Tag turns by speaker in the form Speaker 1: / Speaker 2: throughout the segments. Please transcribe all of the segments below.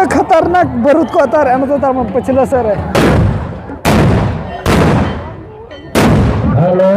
Speaker 1: पूरा खतरनाक बारूद को अतार है मतलब तार पछला सर है। हेलो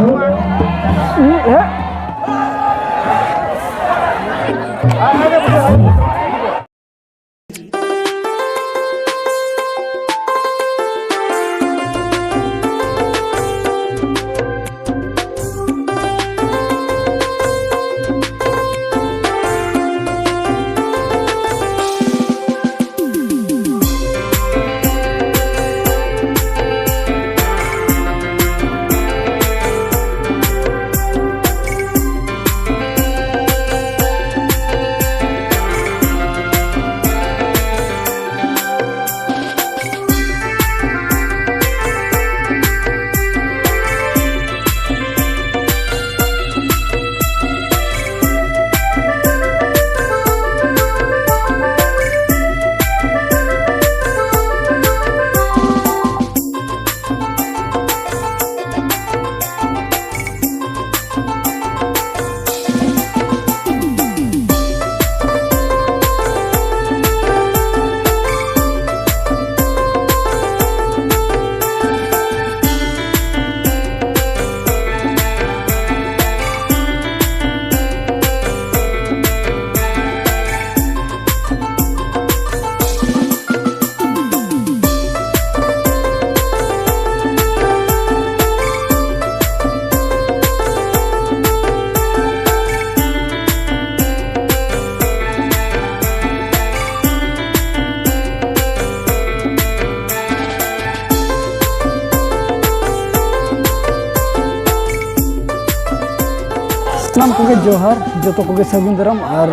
Speaker 1: सामान को जोहार जो तो को सगुन दरम और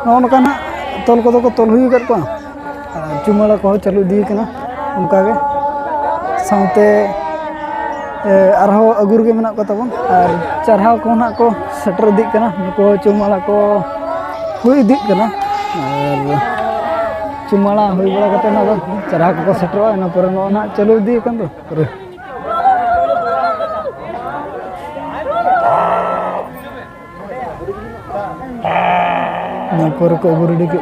Speaker 1: नौका तल को तल हुई कर चुमाड़ा को चालू दी उनका साथे अगुर के मेना को तबन और चढ़ाव को ना को सेटर दी नुको चुमाड़ा को हुई दी और चुमाड़ा हुई बड़ा करते ना चढ़ाव को सेटर ना पर ना चालू दी पूरे पर को रेडी के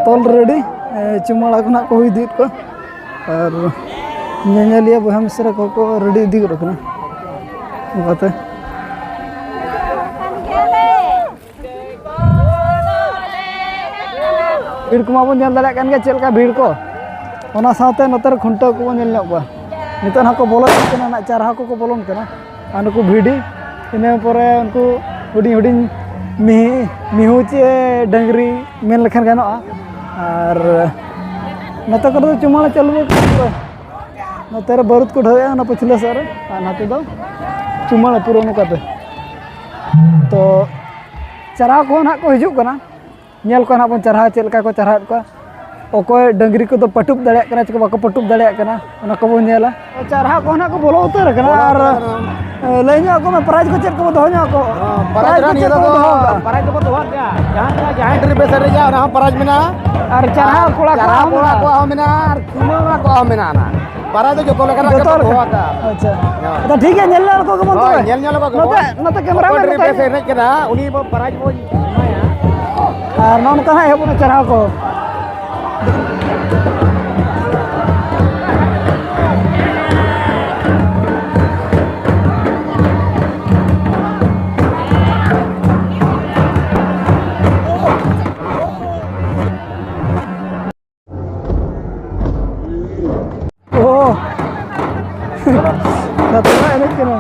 Speaker 1: तल रेडी चुमाड़ा को ना को हुई दी को और नेलिया बहा मिसरा को रेडी दी को बाते भीड़ को माबन जल दाड़ा कान के चलका भीड़ को ओना साथे नतर खुंटा को नेल नबा नितन हाको बोलन कना ना चार हाको को बोलन कना अनको भीड़ी इने परे उनको हुडी हुडी मिहू चे डंगरी मेन लखन गानोआ और नते को चुमाड़ा चालू नते बारूद को ढोया ना पछले सर और नाते दो चुमाड़ा पूरा नुकाते तो चढ़ाव को ना को हिजुग कना नेल को ना बन चढ़ाव चलका को चढ़ाव को ᱚᱠᱚᱭ ᱰᱟᱝᱨᱤ ᱠᱚᱫᱚ ᱯᱟᱴᱩᱵ ᱫᱟᱲᱮᱭᱟᱜ ᱠᱟᱱᱟ ᱪᱮᱠᱟ ᱵᱟᱠᱚ ᱯᱟᱴᱩᱵ ᱫᱟᱲᱮᱭᱟᱜ ᱠᱟᱱᱟ ᱚᱱᱟ ᱠᱚᱵᱚᱱ ᱧᱮᱞᱟ ᱪᱟᱨᱦᱟ ᱠᱚ ᱱᱟᱜ ᱠᱚ ᱵᱚᱞᱚ ᱩᱛᱟᱹᱨ ᱠᱟᱱᱟ ᱟᱨ ᱞᱟᱹᱭ ᱧᱚᱜ ᱠᱚ ᱢᱮ ᱯᱨᱟइज ᱠᱚ ᱪᱮᱫ ᱠᱚ ᱫᱚᱦᱚ ᱧᱚᱜ ᱠᱚ
Speaker 2: ᱯᱨᱟइज ᱠᱚ ᱪᱮᱫ ᱠᱚ ᱫᱚᱦᱚ ᱠᱟᱜᱼᱟ ᱯᱨᱟइज ᱫᱚ ᱫᱚᱦᱚ ᱜᱮᱭᱟ ᱡᱟᱦᱟᱸ ᱴᱨᱤᱯ ᱮ ᱥᱮᱨᱮᱧᱟ ᱚᱱᱟ ᱦᱚᱸ ᱯᱨᱟइज ᱢᱮᱱᱟᱜᱼᱟ
Speaker 1: ᱟᱨ ᱪᱟᱨᱦᱟ ᱠᱚᱲᱟ
Speaker 2: ᱠᱚᱣᱟᱜ ᱦᱚᱸ ᱢᱮᱱᱟᱜᱼᱟ ᱟᱨ ᱪᱩᱢᱟᱹᱲᱟ ᱠᱚᱣᱟᱜ ᱦᱚᱸ ᱢᱮᱱᱟᱜᱼᱟ ᱯᱨᱟइज ᱫᱚ ᱡᱚᱛᱚ ᱞᱮᱠᱟᱱᱟᱜ ᱜᱮ ᱫᱚᱦᱚ ᱠᱟᱜᱼᱟ
Speaker 1: ᱟᱪᱪᱷᱟ ᱟᱫᱚ ᱴᱷᱤᱠ ᱜᱮᱭᱟ ᱧᱮᱞ ᱧᱮᱞ ᱠᱚ ᱜᱮᱵᱚᱱ
Speaker 2: ᱦᱳᱭ ᱧᱮᱞ ᱠᱚ
Speaker 1: ᱱᱚᱛᱮ ᱱᱚᱛᱮ ᱠᱮᱢᱮᱨᱟ ᱢᱮᱱ
Speaker 2: ᱴᱨᱤᱯ ᱮ ᱥᱮᱨᱮᱧ ᱠᱟᱱᱟ ᱩᱱᱤ ᱯᱨᱟइज ᱵᱚᱱ ᱮᱢᱟᱭᱟ
Speaker 1: ᱟᱨ ᱱᱚᱝᱠᱟ ᱦᱟᱸᱜ ᱮᱦᱚᱵ ᱵᱚᱱ ᱪᱟᱨᱦᱟᱣ ᱠᱚ Katanya enak kena.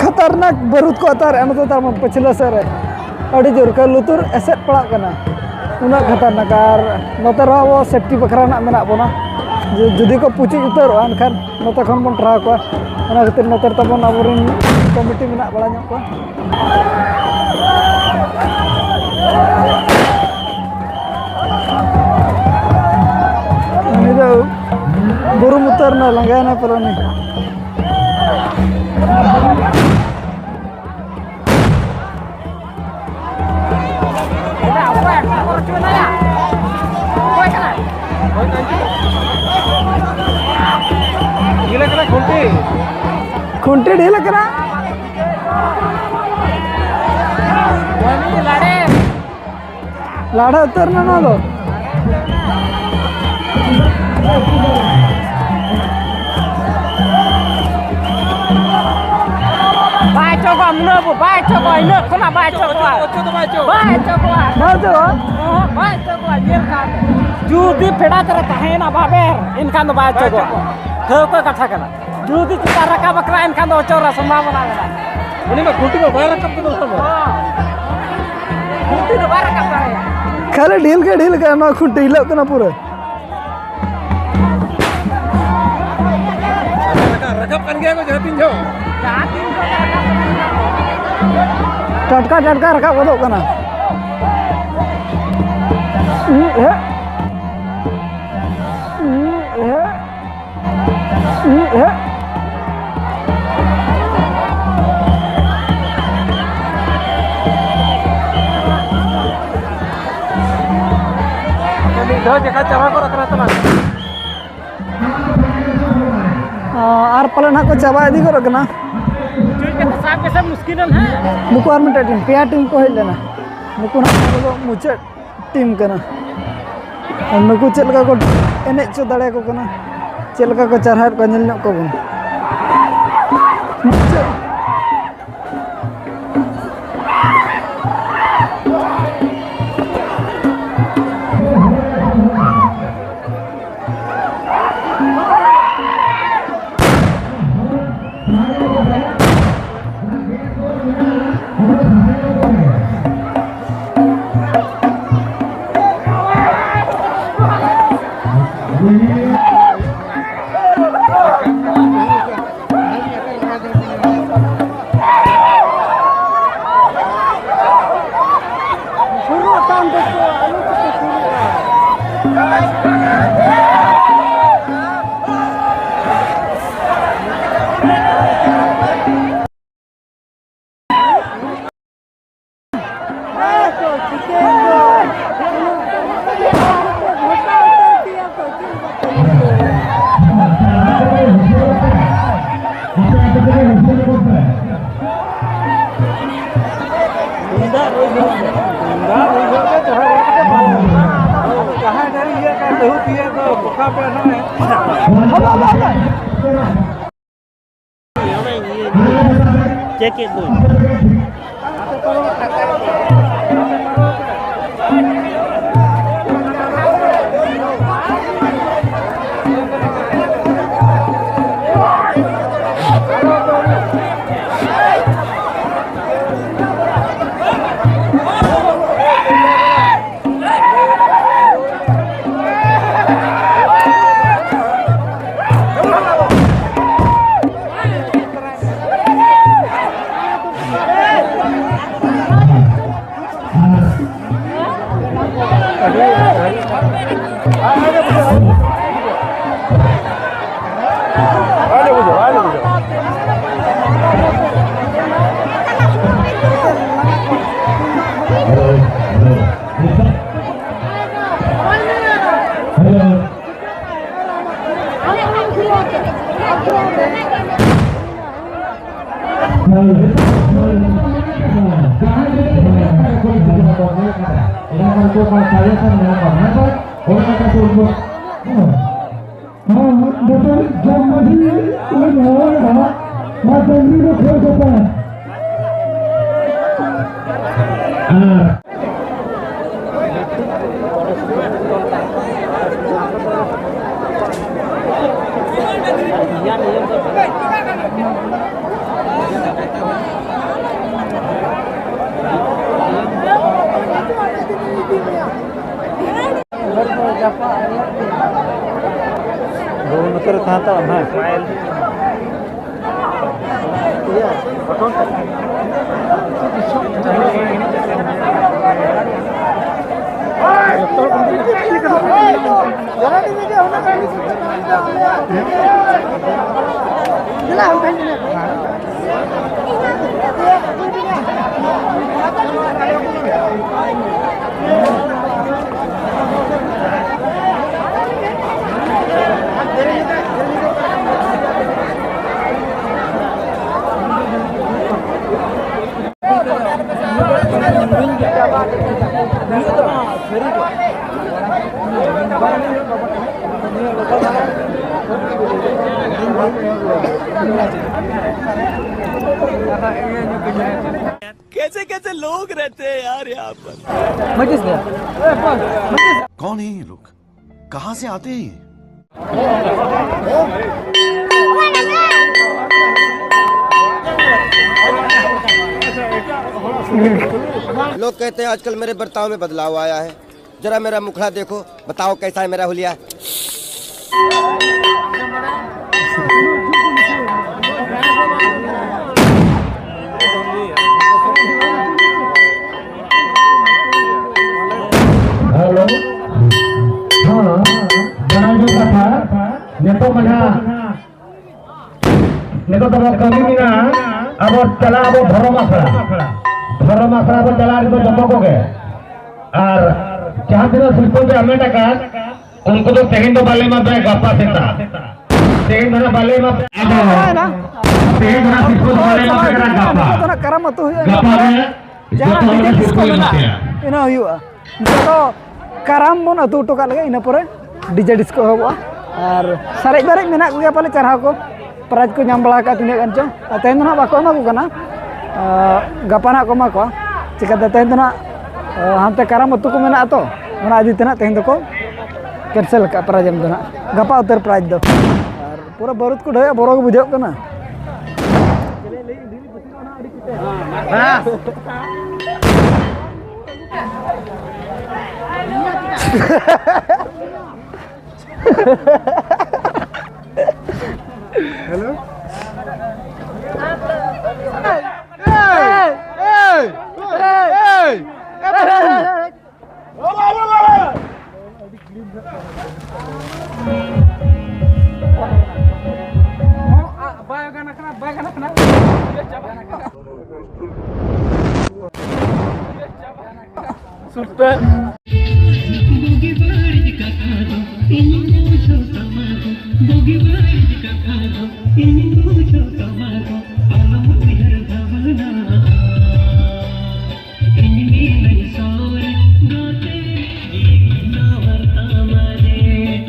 Speaker 1: खतरनाक बारूद को अतार एम तो तार पछिला से रे अड़ी जोर का लुतुर एसेट पड़ा कना उना खतरनाक आर नोते रो वो सेफ्टी बखरा ना मेना बोना जुदी को पुची उतर अनखान नोते खन बन ट्रा को ओना खातिर नोते तबन अबरिन कमिटी मेना बड़ा ᱧᱚᱜ को ini dah buru muter na langganan perani
Speaker 2: gila kena
Speaker 1: kunti ढीला करा
Speaker 2: ini
Speaker 1: लाड़ा उतरना ना दो
Speaker 3: baca gua menabu baca gua ini kena baca gua baca gua kan judi peda terata hai na baber inkan do baca gua thau ko katha kana judi kita rakab kra inkan do chora sambhavana kana ini mah guti mah bayar rakab do guti do bayar rakab hai
Speaker 1: खाली ढील का ना खुंटी हिला ना पूरा
Speaker 2: रकब कर गया को जातीन जो
Speaker 1: टटका रखा वो ना
Speaker 2: जगह चढ़ा को रख रहा
Speaker 1: और पलन हाँ को चाबा इदी को रखना
Speaker 3: सब मुश्किल है
Speaker 1: नुको और मिटा टीम पेया टीम को हेल लेना नुको ना मुचे टीम करना और नुको चलका को एने चो दड़े को करना चलका को चढ़ाट को निल को बन
Speaker 3: check it dulu
Speaker 4: कैसे कैसे लोग रहते हैं यार यहाँ पर।
Speaker 5: कौन है ये लोग, कहाँ से आते हैं ये?
Speaker 2: लोग कहते हैं आजकल मेरे बर्ताव में बदलाव आया है। जरा मेरा मुखड़ा देखो, बताओ कैसा है मेरा हुलिया।
Speaker 6: हेलो, हाँ, jangan lupa Pak, neto mana? Neto tempat kami mina, abot cala abot dhorong asra abot cala itu jempok ke, ar जहाँ दिन शिल्पों के हमें टका उनको तो सेकंड तो बाले में गप्पा सेता सेकंड धरा बाले में सेकंड धरा शिल्पों बाले में गप्पा
Speaker 1: करम तो
Speaker 6: गप्पा में जो तो हम शिल्पों लेते हैं
Speaker 1: ina हुआ तो करम बन अतु टका लगे ina pore डीजे डिस्को होगा और सारे बारे में ना कोई पाले चढ़ा को प्राइज को नाम बड़ा का तिने कंचो तेन ना बाको मा को कना गपाना को मा को चिकाते तेन ना हांते करम अतु को मेना तो ओना आदि तना तेन दको कैंसिल का प्राइज एम दना गपा उतर प्राइज दो और पूरा बरुत को ढया बोरो को बुझो कना
Speaker 2: हेलो
Speaker 7: Ini